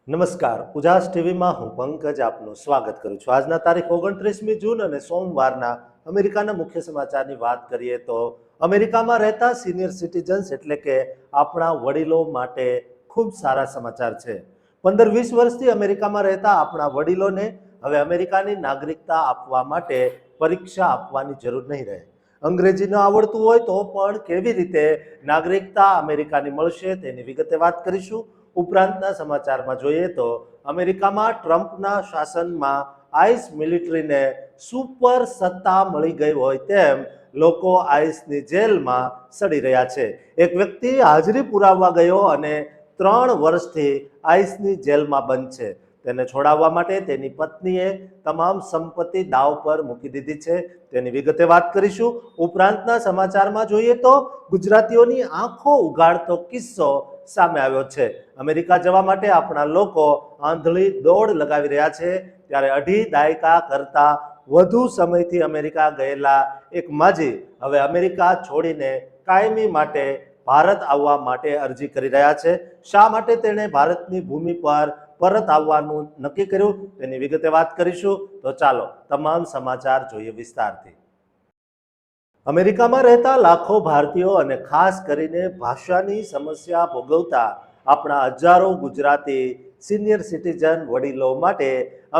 નમસ્કાર, ઉજાસ ટીવીમાં હું પંકજ આપનું સ્વાગત કરું છું। આજના તારીખ 29મી જૂન અને સોમવારના અમેરિકાના મુખ્ય સમાચારની વાત કરીએ તો અમેરિકામાં રહેતા સિનિયર સિટીઝન્સ એટલે કે આપણા વડીલો માટે ખૂબ સારા સમાચાર છે। 15-20 વર્ષથી અમેરિકામાં રહેતા આપણા વડીલોને હવે અમેરિકાની નાગરિકતા આપવા માટે પરીક્ષા આપવાની જરૂર નહીં રહે। અંગ્રેજી ન આવડતું હોય તો પણ કેવી રીતે નાગરિકતા અમેરિકાની મળશે તેની વિગતે વાત કરીશું। ઉપરાંતના સમાચારમાં જોઈએ તો અમેરિકામાં ટ્રમ્પના શાસનમાં આઈસ મિલિટરીને સુપર સત્તા મળી ગઈ હોય તેમ લોકો આઈસની જેલમાં સડી રહ્યા છે। એક વ્યક્તિ હાજરી પુરાવવા ગયો અને 3 વર્ષથી આઈસની જેલમાં બંધ છે। તેને છોડાવવા માટે તેની પત્નીએ તમામ સંપત્તિ દાવ પર મૂકી દીધી છે। તેની વિગતે વાત કરીશું। ઉપરાંતના સમાચારમાં જોઈએ તો ગુજરાતીઓની આંખો ઉઘાડતો કિસ્સો સામે આવ્યો છે। અમેરિકા જવા માટે આપણા લોકો આંધળી દોડ લગાવી રહ્યા છે, ત્યારે 2.5 દાયકા કરતા વધુ સમયથી અમેરિકા ગયેલા એક માજી હવે અમેરિકા છોડીને કાયમી માટે ભારત આવવા માટે અરજી કરી રહ્યા છે। શા માટે તેણે ભારતની ભૂમિ પર પરત આવવાનું નક્કી કર્યું તેની વિગતે વાત કરીશું। તો ચાલો તમામ સમાચાર જોઈએ વિસ્તારથી। અમેરિકામાં રહેતા લાખો ભારતીયો અને ખાસ કરીને ભાષાની સમસ્યા ભોગવતા આપણા હજારો ગુજરાતી સિનિયર સિટીઝન વડીલો માટે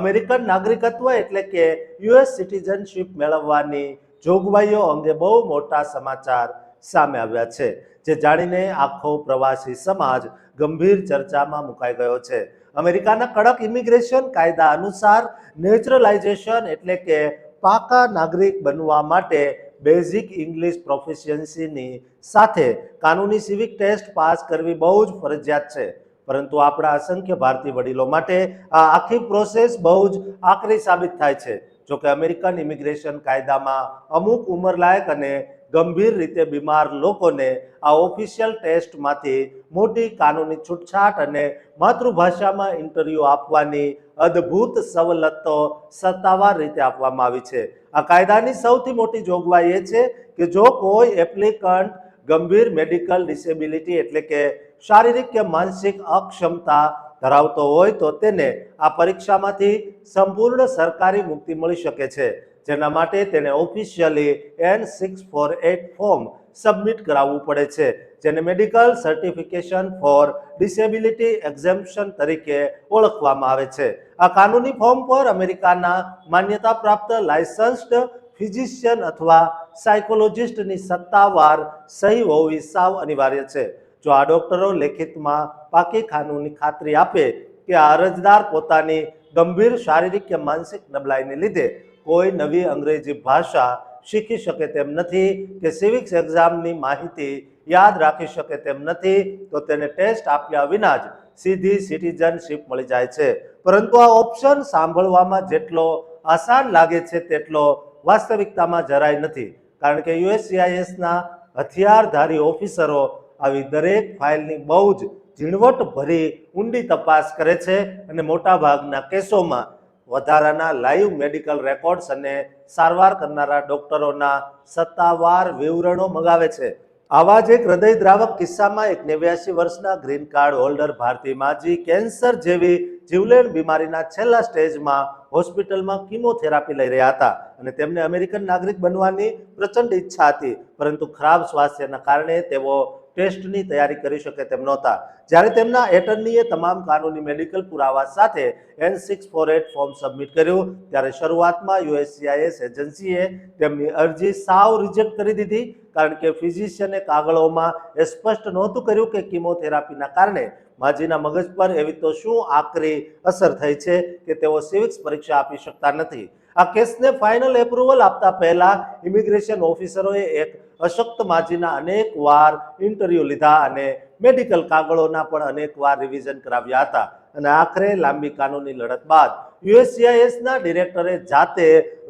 અમેરિકન નાગરિકત્વ એટલે કે યુએસ સિટીઝનશીપ મેળવવાની જોગવાઈઓ અંગે બહુ મોટા સમાચાર સામે આવ્યા છે, જે જાણીને આખો પ્રવાસી સમાજ ગંભીર ચર્ચામાં મુકાઈ ગયો છે। અમેરિકાના કડક ઇમિગ્રેશન કાયદા અનુસાર નેચરલાઇઝેશન એટલે કે પાકા નાગરિક બનવા માટે બેઝિક ઇંગ્લિશ પ્રોફિશિયન્સીની સાથે કાનૂની સિવિક ટેસ્ટ પાસ કરવી બહુ જ ફરજિયાત છે। પરંતુ આપણા અસંખ્ય ભારતીય વડીલો માટે આ આખી પ્રોસેસ બહુ જ આકરી સાબિત થાય છે। જોકે અમેરિકન ઇમિગ્રેશન કાયદામાં અમુક ઉંમરલાયક અને ગંભીર રીતે બીમાર લોકોને આ ઓફિશિયલ ટેસ્ટમાંથી મોટી કાનૂની છૂટછાટ અને માતૃભાષામાં ઇન્ટરવ્યૂ આપવાની અદ્ભુત સવલતો સત્તાવાર રીતે આપવામાં આવી છે। આ કાયદાની સૌથી મોટી જોગવાઈ એ છે કે જો કોઈ એપ્લિકન્ટ ગંભીર મેડિકલ ડિસેબિલિટી એટલે કે શારીરિક કે માનસિક અક્ષમતા ધરાવતો હોય તો તેને આ પરીક્ષામાંથી સંપૂર્ણ સરકારી મુક્તિ મળી શકે છે, જેના માટે તેને ઓફિશિયલી N648 ફોર્મ સબમિટ કરાવવું પડે છે, જેને medical certification for disability exemption તરીકે ઓળખવામાં આવે છે। આ કાનૂની ફોર્મ પર અમેરિકાના માન્યતા પ્રાપ્ત લાયસન્સ્ડ ફિઝિશિયન અથવા સાયકોલોજિસ્ટની સત્તાવાર સહી હોવી સાવ અનિવાર્ય છે। જો આ ડોક્ટરો લેખિતમાં પાકી કાનૂની ખાતરી આપે કે આ અરજદાર પોતાની ગંભીર શારીરિક કે માનસિક નબળાઈને લીધે કોઈ નવી અંગ્રેજી ભાષા શીખી શકે તેમ નથી કે સિવિક્સ એક્ઝામની માહિતી યાદ રાખી શકે તેમ નથી, તો તેને ટેસ્ટ આપ્યા વિના જ સીધી સિટીઝનશીપ મળી જાય છે। પરંતુ આ ઓપ્શન સાંભળવામાં જેટલો આસાન લાગે છે તેટલો વાસ્તવિકતામાં જરાય નથી, કારણ કે યુએસસીઆઈએસના હથિયારધારી ઓફિસરો આવી દરેક ફાઇલની બહુ જ ઝીણવટભરી ઊંડી તપાસ કરે છે અને મોટાભાગના કેસોમાં વધારાના લાઈવ મેડિકલ રેકોર્ડ્સ અને સારવાર કરનારા ડોક્ટરોના સત્તાવાર વિવરણો મંગાવે છે। આવા જ એક હૃદયદ્રાવક કિસ્સામાં એક 89 વર્ષના ગ્રીન કાર્ડ હોલ્ડર ભારતીય માજી કેન્સર જેવી જીવલેણ બીમારીના છેલ્લા સ્ટેજમાં હોસ્પિટલમાં કીમોથેરાપી લઈ રહ્યા હતા અને તેમને અમેરિકન નાગરિક બનવાની પ્રચંડ ઈચ્છા હતી, પરંતુ ખરાબ સ્વાસ્થ્યના કારણે તેઓ ટેસ્ટની તૈયારી કરી શકે તેમ નહોતા। જ્યારે તેમના એટર્નીએ તમામ કાનૂની મેડિકલ પુરાવા સાથે N648 ફોર્મ સબમિટ કર્યું ત્યારે શરૂઆતમાં યુએસસીઆઈએસ એજન્સીએ તેમની અરજી સાવ રિજેક્ટ કરી દીધી, કારણ કે ફિઝિશિયને કાગળોમાં એ સ્પષ્ટ નહોતું કર્યું કે કીમોથેરાપીના કારણે માજીના મગજ પર એવી તો શું આકરી અસર થઈ છે કે તેઓ સિવિક્સ પરીક્ષા આપી શકતા નથી। આ કેસને ફાઇનલ એપ્રુવલ આપતા પહેલા ઇમિગ્રેશન ઓફિસરોએ એક અશક્ત માજીના અનેક વાર ઇન્ટરવ્યૂ લીધા અને મેડિકલ કાગળોના પણ અનેક વાર રિવિઝન કરાવ્યા હતા અને આખરે લાંબી કાનૂની લડત બાદ યુએસસીઆઈએસના ડિરેક્ટરે જાતે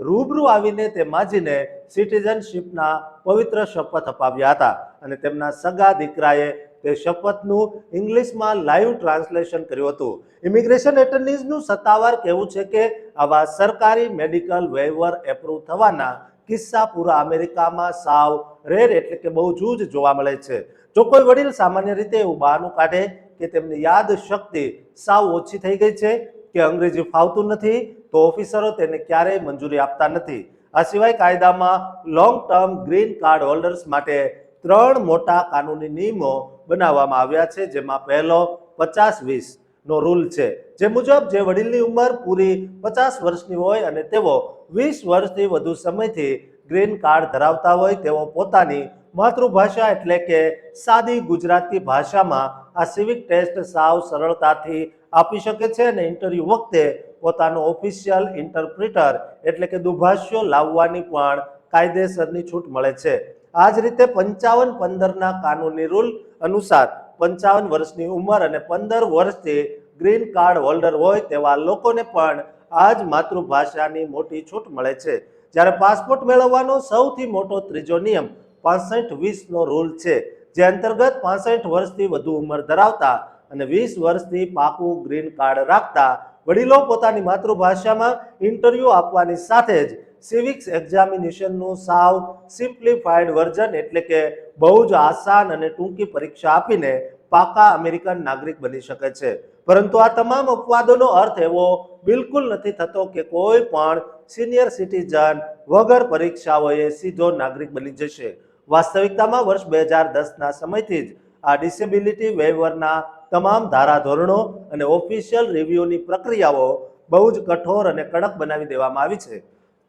રૂબરૂ આવીને તે માજીને સિટીઝનશીપના પવિત્ર શપથ અપાવ્યા હતા અને તેમના સગા દીકરાએ તે શપથનું ઇંગ્લિશમાં લાઈવ ટ્રાન્સલેશન કર્યું હતું। ઇમિગ્રેશન એટર્નીઝનું સત્તાવાર કહેવું છે કે આવા સરકારી મેડિકલ વેઇવર એપ્રુવ થવાના કિસ્સા પૂરા અમેરિકામાં સાવ રેર એટલે કે બહુ જ જોવા મળે છે। જો કોઈ વડીલ સામાન્ય રીતે એવું બહાનું કાઢે કે તેમની યાદ શક્તિ સાવ ઓછી થઈ ગઈ છે, કે અંગ્રેજી ફાવતું નથી, તો ઓફિસરો તેને ક્યારેય મંજૂરી આપતા નથી. આ સિવાય કાયદામાં long term green card holders માટે 3 મોટા કાનૂની નિયમો બનાવવામાં આવ્યા છે, જેમાં પહેલો 50-20 નો રૂલ છે, જે મુજબ જે વડીલની ઉંમર પૂરી 50 વર્ષની હોય અને તેઓ 20 વર્ષથી વધુ સમયથી ગ્રીન કાર્ડ ધરાવતા હોય તેઓ પોતાની માતૃભાષા એટલે કે સાદી ગુજરાતી ભાષામાં આ સિવિક ટેસ્ટ સાવ સરળતાથી આપી શકે છે અને ઇન્ટરવ્યુ વખતે પોતાનો ઓફિશિયલ ઇન્ટરપ્રિટર એટલે કે દુભાષ્યો લાવવાની પણ કાયદેસરની છૂટ મળે છે. આ જ રીતે 55-15ના કાનૂની રૂલ અનુસાર 55 વર્ષની ઉંમર અને 15 વર્ષથી ગ્રીન કાર્ડ હોલ્ડર હોય તેવા લોકોને પણ આ જ માતૃભાષાની મોટી છૂટ મળે છે. જ્યારે પાસપોર્ટ મેળવવાનો સૌથી મોટો ત્રીજો નિયમ 65-20 નો રૂલ છે, જે અંતર્ગત 65 વર્ષથી વધુ ઉંમર ધરાવતા અને 20 વર્ષથી પાકું ગ્રીન કાર્ડ રાખતા વડીલો પોતાની માતૃભાષામાં ઇન્ટરવ્યુ આપવાની સાથે જ સિવિક્સ એક્ઝામિનેશનનું સાવ સિમ્પ્લિફાઈડ વર્ઝન એટલે કે બહુ જ આસાન અને ટૂંકી પરીક્ષા આપીને પાકા અમેરિકન નાગરિક બની શકે છે. પરંતુ આ તમામ અપવાદોનો અર્થ એવો બિલકુલ નથી થતો કે કોઈ પણ સિનિયર સિટીઝન વગર પરીક્ષાઓએ સીધો નાગરિક બની જશે. વાસ્તવિકતામાં વર્ષ 2010ના સમયથી જ આ ડિસેબિલિટી વેવરના તમામ ધારાધોરણો અને ઓફિશિયલ રિવ્યુની પ્રક્રિયાઓ બહુ જ કઠોર અને કડક બનાવી દેવામાં આવી છે.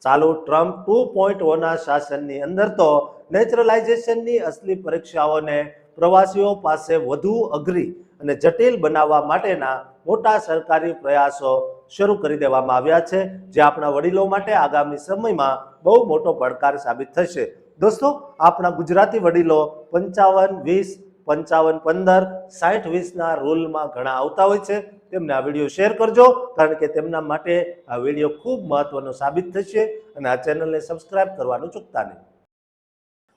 ચાલુ ટ્રમ્પ 2.0ના શાસનની અંદર તો નેચરલાઇઝેશનની અસલી પરીક્ષાઓને પ્રવાસીઓ પાસે વધુ અઘરી અને જટિલ બનાવવા માટેના મોટા સરકારી પ્રયાસો શરૂ કરી દેવામાં આવ્યા છે, જે આપણા વડીલો માટે આગામી સમયમાં બહુ મોટો પડકાર સાબિત થશે. દોસ્તો, આપણા ગુજરાતી વડીલો 55-20, 55-15, 60-20ના રૂલમાં ઘણા આવતા હોય છે. તેમને આ વિડીયો શેર કરજો, કારણ કે તેમના માટે આ વિડીયો ખૂબ મહત્વનો સાબિત થશે અને આ ચેનલને સબસ્ક્રાઇબ કરવાનું ચૂકતા નહીં.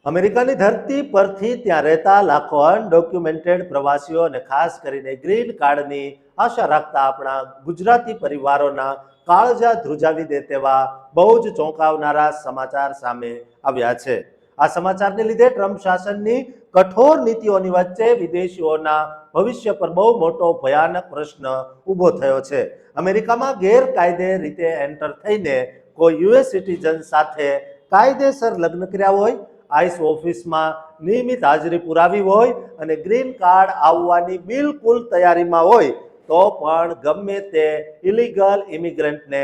અમેરિકાની ધરતી પરથી ત્યાં રહેતા લાખો અનડોક્યુમેન્ટેડ પ્રવાસીઓ અને ખાસ કરીને ગ્રીન કાર્ડની આશા રાખતા આપણા ગુજરાતી પરિવારોના કાળજા ધ્રુજાવી દે તેવા બહુ જ ચોંકાવનારા સમાચાર સામે આવ્યા છે. આ સમાચારને લીધે ટ્રમ્પ શાસનની કઠોર નીતિઓની વચ્ચે વિદેશીઓના ભવિષ્ય પર બહુ મોટો ભયાનક પ્રશ્ન ઊભો થયો છે. અમેરિકામાં ગેરકાયદે રીતે એન્ટર થઈને કોઈ યુએસ સિટીઝન સાથે કાયદેસર લગ્ન કર્યા હોય, આઈસ ઓફિસમાં નિયમિત હાજરી પુરાવી હોય અને ગ્રીન કાર્ડ આવવાની બિલકુલ તૈયારીમાં હોય તો પણ ગમે તે ઇલીગલ ઇમિગ્રન્ટને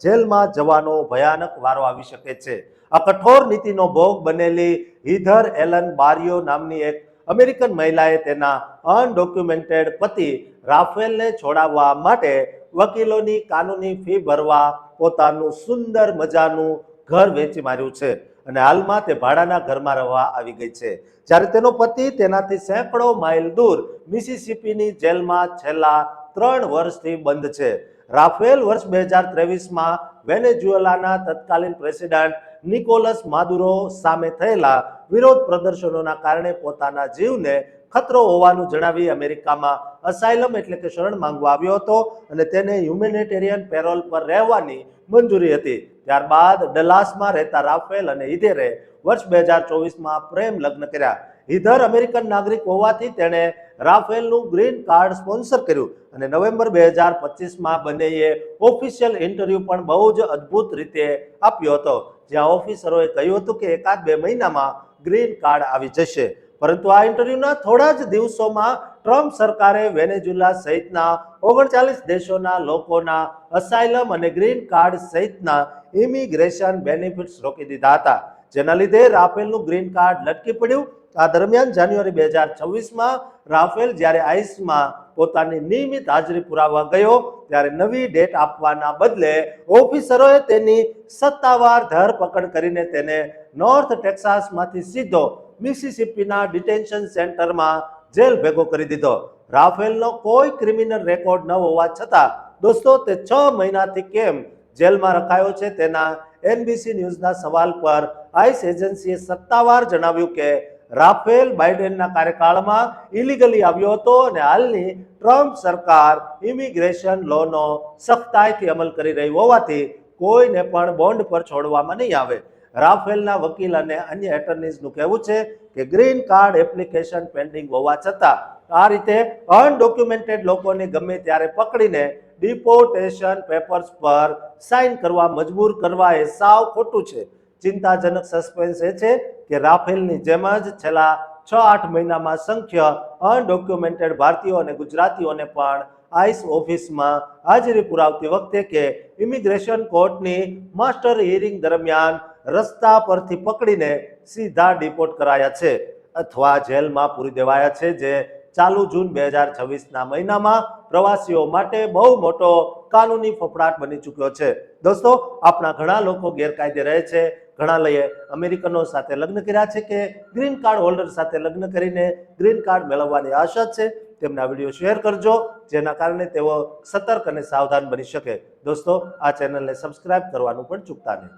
જેલમાં જવાનો ભયાનક વારો આવી શકે છે. આ કઠોર નીતિનો ભોગ બનેલી હીધર એલન બારિયો નામની એક અમેરિકન મહિલાએ તેના અનડોક્યુમેન્ટેડ પતિ રાફેલને છોડાવવા માટે વકીલોની કાનૂની ફી ભરવા પોતાનું સુંદર મજાનું ઘર વેચી માર્યું છે અને હાલમાં તે ભાડાના ઘરમાં રહેવા આવી ગઈ છે. જ્યારે તેનો પતિ તેનાથી સેંકડો માઇલ દૂર મિસિસિપીની જેલમાં છેલ્લા 3 વર્ષથી બંધ છે. રાફેલ વર્ષ 2023માં વેનેઝુએલાના તત્કાલીન પ્રેસિડેન્ટ નિકોલસ માદુરો સામે થયેલા વિરોધ પ્રદર્શનોના કારણે પોતાના જીવને ખતરો હોવાનું જણાવી અમેરિકામાં અસાયલમ એટલે કે શરણ માંગવા આવ્યો હતો અને તેને હ્યુમેનિટેરિયન પેરોલ પર રહેવાની મંજૂરી હતી. ત્યારબાદ ડલાસમાં રહેતા રાફેલ અને હિધરે વર્ષ 2024માં પ્રેમ લગ્ન કર્યા. હિધર અમેરિકન નાગરિક હોવાથી તેણે રાફેલનું ગ્રીન કાર્ડ સ્પોન્સર કર્યું અને નવેમ્બર 2025માં બંનેએ ઓફિશિયલ ઇન્ટરવ્યુ પણ બહુ જ અદ્ભુત રીતે આપ્યો હતો, જ્યાં ઓફિસરોએ કહ્યું હતું કે 1-2 મહિનામાં ગ્રીન કાર્ડ આવી જશે. પરંતુ આ ઇન્ટરવ્યુના થોડા જ દિવસોમાં ટ્રમ્પ સરકારે વેનેઝુએલા સહિતના 39 દેશોના લોકોના અસાયલમ અને ગ્રીન કાર્ડ સહિતના ઇમિગ્રેશન બેનિફિટ્સ રોકી દીધા હતા, જેના લીધે રાફેલનું ગ્રીન કાર્ડ લટકી પડ્યું. આ દરમિયાન જાન્યુઆરી 2026માં રાફેલ જ્યારે આઈસમાં પોતાની નિયમિત હાજરી પુરાવવા ગયો ત્યારે નવી ડેટ આપવાના બદલે ઓફિસરોએ તેની સત્તાવાર ધરપકડ કરીને તેને નોર્થ ટેક્સાસમાંથી સીધો મિસિસિપીના ડિટેન્શન સેન્ટરમાં જેલ ભેગો કરી દીધો. રાફેલનો કોઈ ક્રિમિનલ રેકોર્ડ ન હોવા છતાં દોસ્તો તે 6 મહિનાથી કેમ જેલમાં રખાયો છે તેના એનબીસી ન્યૂઝના સવાલ પર આઈસ એજન્સીએ સત્તાવાર જણાવ્યું કે રાફેલ બાઇડેનના કાર્યકાળમાં ઇલીગલી આવ્યો હતો અને હાલની ટ્રમ્પ સરકાર ઇમિગ્રેશન લોનો સખ્તાઈથી અમલ કરી રહી હોવાથી કોઈને પણ બોન્ડ પર છોડવામાં નહીં આવે. રાફેલના વકીલ અને અન્ય એટર્નીઝનું કહેવું છે કે ગ્રીન કાર્ડ એપ્લિકેશન પેન્ડિંગ હોવા છતાં આ રીતે અનડોક્યુમેન્ટેડ લોકોને ગમે ત્યારે પકડીને ડિપોર્ટેશન પેપર્સ પર સાઇન કરવા મજબૂર કરવા એ સાવ ખોટું છે. ચિંતાજનક સસ્પેન્સ એ છે કે રાફેલની જેમ જ છેલ્લા 6-8 મહિનામાં સંખ્ય અનડોક્યુમેન્ટેડ ભારતીયો અને ગુજરાતીઓને પણ આઈસ ઓફિસમાં હાજરી પુરાવતી વખતે કે ઇમિગ્રેશન કોર્ટની માસ્ટર હિયરિંગ દરમિયાન રસ્તા પરથી પકડીને સીધા ડિપોર્ટ કરાયા છે અથવા જેલમાં પૂરી દેવાયા છે, જે ચાલુ જૂન 2026ના મહિનામાં પ્રવાસીઓ માટે બહુ મોટો કાનૂની ફફડાટ બની ચૂક્યો છે. દોસ્તો, આપણા ઘણા લોકો ગેરકાયદે રહે છે. ઘણા લઈએ અમેરિકનો સાથે લગ્ન કર્યા છે કે ગ્રીન કાર્ડ હોલ્ડર સાથે લગ્ન કરીને ગ્રીન કાર્ડ મેળવવાની આશા છે. તેમના વિડીયો શેર કરજો, જેના કારણે તેઓ સતર્ક અને સાવધાન બની શકે. દોસ્તો, આ ચેનલને સબસ્ક્રાઇબ કરવાનું પણ ચૂકતા નહીં.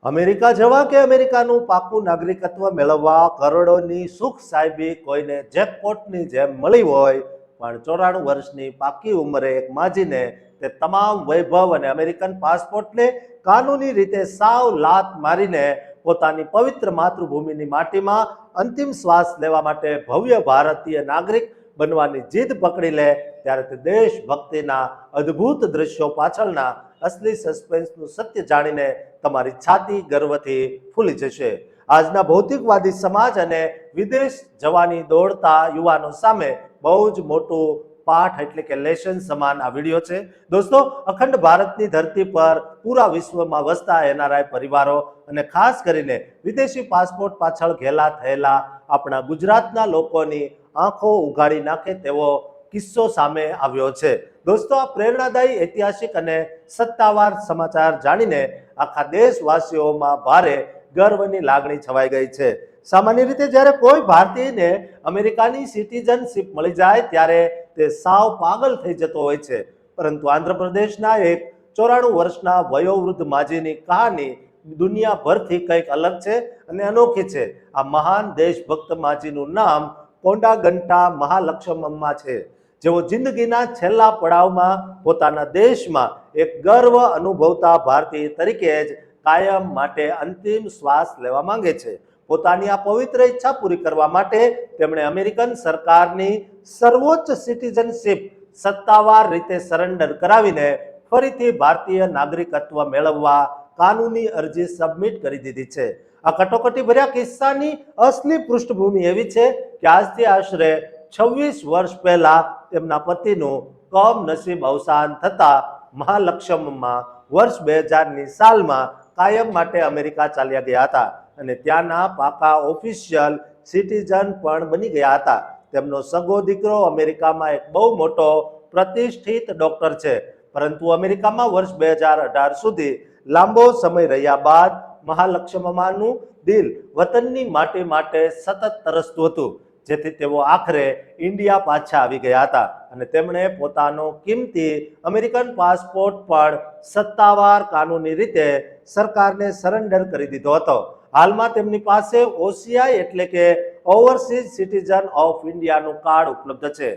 અમેરિકા જવા કે અમેરિકાનું પાકું નાગરિકત્વ મેળવવા કરોડોની સુખ સાહેબી કોઈને જેકપોટની જેમ મળી હોય, પણ 94 વર્ષની પાકી ઉંમરે એક માજીને તે તમામ વૈભવ અને અમેરિકન પાસપોર્ટને કાનૂની રીતે સાવ લાત મારીને પોતાની પવિત્ર માતૃભૂમિની માટીમાં અંતિમ શ્વાસ લેવા માટે ભવ્ય ભારતીય નાગરિક બનવાની જીદ પકડી લે, ત્યારે તે દેશભક્તિના અદ્ભુત દ્રશ્યો પાછળના અસલી સસ્પેન્સનું સત્ય જાણીને તમારી છાતી ગર્વથી ફૂલી જશે. આજના ભૌતિકવાદી સમાજ અને વિદેશ જવાની દોડતા યુવાનો સામે બહુ જ મોટું પાઠ એટલે કે લેસન સમાન આ વિડીયો છે. દોસ્તો, અખંડ ભારતની ધરતી પર પૂરા વિશ્વમાં વસતા એનઆરઆઈ પરિવારો અને ખાસ કરીને વિદેશી પાસપોર્ટ પાછળ ઘેલા થયેલા આપણા ગુજરાતના લોકોની આંખો ઉઘાડી નાખે તેવો કિસ્સો સામે આવ્યો છે. દોસ્તો, આ પ્રેરણાદાયી ઐતિહાસિક અને સત્તાવાર સમાચાર જાણીને આખા દેશવાસીઓમાં ભારે ગર્વની લાગણી છવાઈ ગઈ છે. સામાન્ય રીતે જ્યારે કોઈ ભારતીયને અમેરિકાની સિટીઝનશીપ મળી જાય ત્યારે તે સાવ પાગલ થઈ જતો હોય છે, પરંતુ આંધ્રપ્રદેશના એક 94 વર્ષના વયોવૃદ્ધ માજીની કહાની દુનિયાભરથી કંઈક અલગ છે અને અનોખી છે. આ મહાન દેશભક્ત માજીનું નામ કોંડાગંટા મહાલક્ષ્મમ્મા છે, જેઓ જિંદગીના છેલ્લા પડાવમાં પોતાના દેશમાં એક ગર્વ અનુભવતા ભારતીય તરીકે જ કાયમ માટે અંતિમ શ્વાસ લેવા માંગે છે. પોતાની આ પવિત્ર ઈચ્છા પૂરી કરવા માટે તેમણે અમેરિકન સરકારની સર્વોચ્ચ સિટીઝનશીપ સત્તાવાર રીતે સરેન્ડર કરાવીને ફરીથી ભારતીય નાગરિકત્વ મેળવવા કાનૂની અરજી સબમિટ કરી દીધી છે. આ કટોકટી ભર્યા કિસ્સાની અસલી પૃષ્ઠભૂમિ એવી છે કે આજથી આશરે 26 વર્ષ પહેલા તેમના પતિનું કમનસીબ અવસાન થતા મહાલક્ષ્મમ્મા વર્ષ 2000ની સાલમાં કાયમ માટે અમેરિકા ચાલ્યા ગયા હતા અને ત્યાંના પાકા ઓફિશિયલ સિટીઝન પણ બની ગયા હતા. તેમનો સગો દીકરો અમેરિકામાં એક બહુ મોટો પ્રતિષ્ઠિત ડોક્ટર છે, પરંતુ અમેરિકામાં વર્ષ 2018 સુધી લાંબો સમય રહ્યા બાદ મહાલક્ષ્મમ્માનું દિલ વતનની માટી માટે સતત તરસતું હતું, જેથી તેઓ આખરે ઇન્ડિયા પાછા આવી ગયા હતા અને તેમણે પોતાનો કિંમતી અમેરિકન પાસપોર્ટ પણ સત્તાવાર કાનૂની રીતે સરકારને સરેન્ડર કરી દીધો હતો. હાલમાં તેમની પાસે ઓસીઆઈ એટલે કે ઓવરસીઝ સિટીઝન ઓફ ઇન્ડિયાનું કાર્ડ ઉપલબ્ધ છે.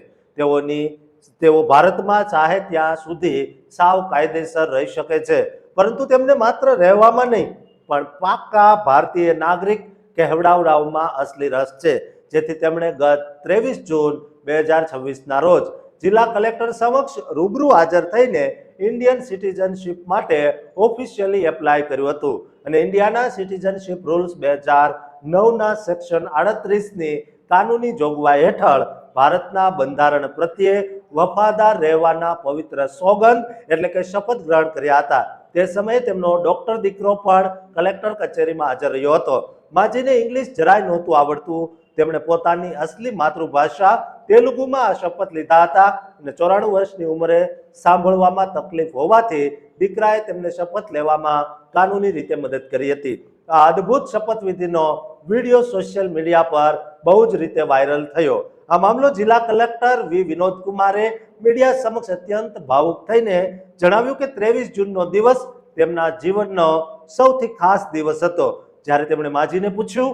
તેઓ ભારતમાં ચાહે ત્યાં સુધી સાવ કાયદેસર રહી શકે છે, પરંતુ તેમને માત્ર રહેવામાં નહીં પણ પાક્કા ભારતીય નાગરિક કહેવડાવવામાં અસલી રસ છે, જેથી તેમણે ગત 23 જૂન 2026ના રોજ જિલ્લા કલેક્ટર સમક્ષ રૂબરૂ હાજર થઈને ઇન્ડિયન સિટીઝનશીપ માટે ઓફિશિયલી એપ્લાય કર્યું હતું અને ઇન્ડિયાના સિટીઝનશીપ રૂલ્સ 2009ના સેક્શન 38ની કાનૂની જોગવાઈ હેઠળ ભારતના બંધારણ પ્રત્યે વફાદાર રહેવાના પવિત્ર સોગંદ એટલે કે શપથ ગ્રહણ કર્યા હતા. તે સમયે તેમનો ડોક્ટર દીકરો પણ કલેક્ટર કચેરીમાં હાજર રહ્યો હતો. માજીને ઇંગ્લિશ જરાય નહોતું આવડતું. તેમણે પોતાની અસલી માતૃભાષા તેલુગુમાં આ શપથ લીધા હતા અને 94 વર્ષની ઉંમરે સાંભળવામાં તકલીફ હોવાથી દીકરાએ તેમને શપથ લેવામાં કાનૂની રીતે મદદ કરી હતી. આ અદ્ભુત શપથવિધિનો વિડીયો સોશિયલ મીડિયા પર બહુ જ રીતે વાયરલ થયો. આ મામલો જિલ્લા કલેક્ટર વી વિનોદ કુમારે મીડિયા સમક્ષ અત્યંત ભાવુક થઈને જણાવ્યું કે 23 જૂનનો દિવસ તેમના જીવનનો સૌથી ખાસ દિવસ હતો. જ્યારે તેમણે માજીને પૂછ્યું,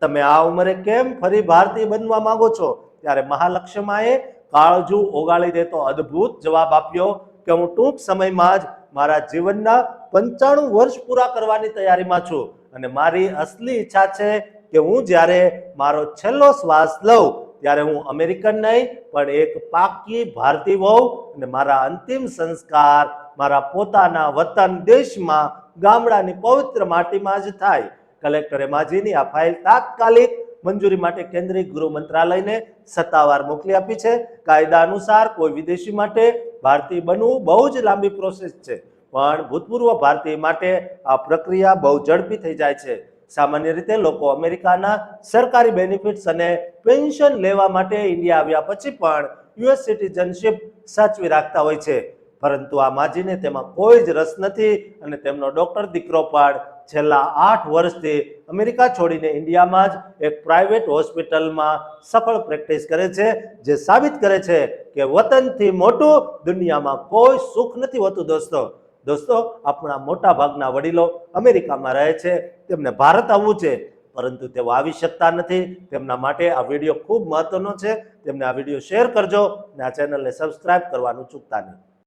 તમે આ ઉંમરે કેમ ફરી ભારતીય બનવા માંગો છો, ત્યારે મહાલક્ષ્મમ્માએ કાળજું ઓગાળી દેતો અદ્ભુત જવાબ આપ્યો કે હું ટૂંક સમયમાં જ મારા જીવનના 95 વર્ષ પૂરા કરવાની તૈયારીમાં છું અને મારી અસલી ઈચ્છા છે કે હું જ્યારે મારો છેલ્લો શ્વાસ લઉં ત્યારે હું અમેરિકન નહીં પણ એક પાકી ભારતીય હોઉં અને મારા અંતિમ સંસ્કાર મારા પોતાના વતન દેશમાં ગામડાની પવિત્ર માટીમાં જ થાય. કલેક્ટરે માજીની આ ફાઇલ તાત્કાલિક મંજૂરી માટે કેન્દ્રીય ગૃહ મંત્રાલયને સત્તાવાર મોકલી આપી છે. કાયદા અનુસાર કોઈ વિદેશી માટે ભારતીય બનવું બહુ જ લાંબી પ્રોસેસ છે, પણ ભૂતપૂર્વ ભારતીય માટે આ પ્રક્રિયા બહુ ઝડપી થઈ જાય છે. સામાન્ય રીતે લોકો અમેરિકાના સરકારી બેનિફિટ્સ અને પેન્શન લેવા માટે ઇન્ડિયા આવ્યા પછી પણ યુએસ સિટીઝનશીપ સાચવી રાખતા હોય છે, પરંતુ આ માજીને તેમાં કોઈ જ રસ નથી અને તેમનો ડોક્ટર દીકરો પણ છેલ્લા 8 વર્ષથી અમેરિકા છોડીને ઇન્ડિયામાં જ એક પ્રાઇવેટ હોસ્પિટલમાં સફળ પ્રેક્ટિસ કરે છે, જે સાબિત કરે છે કે વતનથી મોટું દુનિયામાં કોઈ સુખ નથી હોતું. દોસ્તો, આપણા મોટા ભાગના વડીલો અમેરિકામાં રહે છે, તેમને ભારત આવવું છે પરંતુ તેઓ આવી શકતા નથી. તેમના માટે આ વિડીયો ખૂબ મહત્વનો છે. તેમને આ વિડીયો શેર કરજો અને આ ચેનલને સબસ્ક્રાઇબ કરવાનું ચૂકતા નહીં.